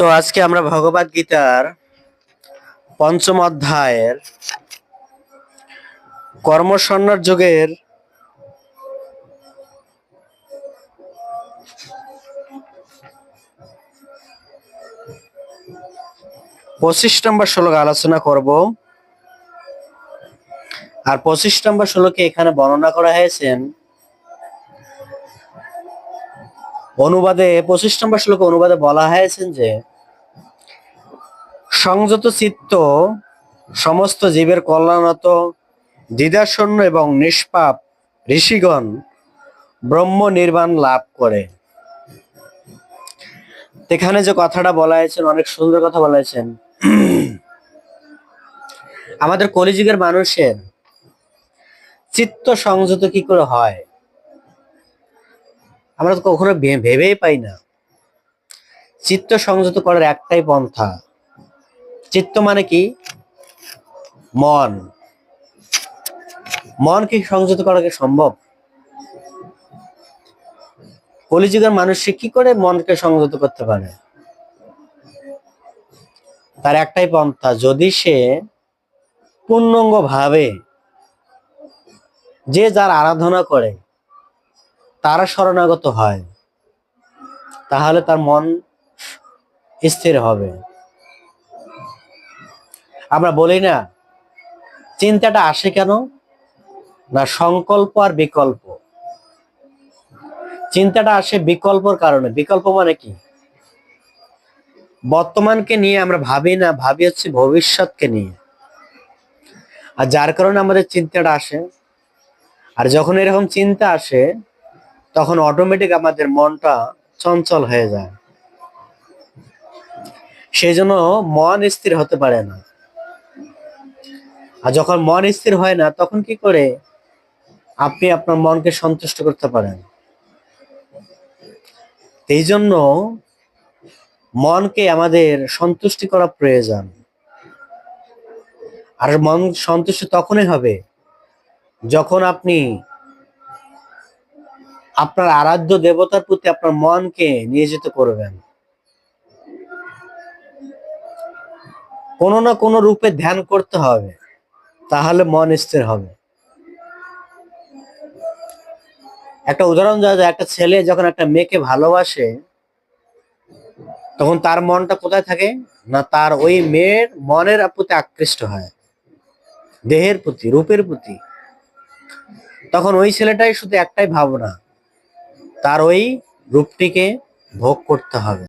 তো আজকে আমরা ভগবদ গীতার পঞ্চম অধ্যায়ের কর্মসন্ন্যাস যোগের 25 নম্বর শ্লোক আলোচনা করব। আর 25 নম্বর শ্লোকে এখানে বর্ণনা করা হয়েছেন অনুবাদে 25 নম্বর শ্লোকে অনুবাদে বলা হয়েছেন যে সংযত চিত্ত সমস্ত জীবের কল্যাণত দ্বিধাশূন্য এবং নিষ্পাপ ঋষিগণ ব্রহ্ম নির্বাণ লাভ করে। এখানে যে কথাটা বলা হয়েছেন অনেক সুন্দর কথা বলা হয়েছেন। আমাদের কলিযুগের মানুষের চিত্ত সংযত কি করে হয় আমরা তো কখনো ভেবেই পাই না। চিত্ত সংযত করার একটাই পন্থা। চিত্ত মানে কি? মন। মন কি সংযত করা কি সম্ভব? কলিযুগের মানুষ কি করে মনকে সংযত করতে পারে? তার একটাই পন্থা, যদি সে পূর্ণাঙ্গ ভাবে যে যার আরাধনা করে তারা শরণাগত হয়, তাহলে তার মন স্থির হবে। আমরা বলি না চিন্তাটা আসে কেন? না সংকল্প আর বিকল্প। চিন্তাটা আসে বিকল্পর কারণে। বিকল্প মানে কি? বর্তমানকে নিয়ে আমরা ভাবি না, ভাবি হচ্ছে ভবিষ্যৎকে নিয়ে। আর যার কারণে আমাদের চিন্তাটা আসে। আর যখন এরকম চিন্তা আসে তখন অটোমেটিক আমাদের মনটা চঞ্চল হয়ে যায়। সেই জন্য মন স্থির হতে পারে না। আর যখন মন স্থির হয় না তখন কি করে আপনি আপনার মনকে সন্তুষ্ট করতে পারেন? এই জন্য মনকে আমাদের সন্তুষ্টি করা প্রয়োজন। আর মন সন্তুষ্ট তখনই হবে যখন আপনি আপনার আরাধ্য দেবতার প্রতি আপনার মনকে নিয়োজিত করবেন। কোনো না কোনো রূপে ধ্যান করতে হবে, তাহলে মন স্থির হবে। একটা উদাহরণ দেওয়া যায়, একটা ছেলে যখন একটা মেয়েকে ভালোবাসে তখন তার মনটা কোথায় থাকে? না তার ওই মেয়ের মনের প্রতি আকৃষ্ট হয়, দেহের প্রতি, রূপের প্রতি। তখন ওই ছেলেটাই শুধু একটাই ভাবনা, তার ওই রূপটিকে ভোগ করতে হবে।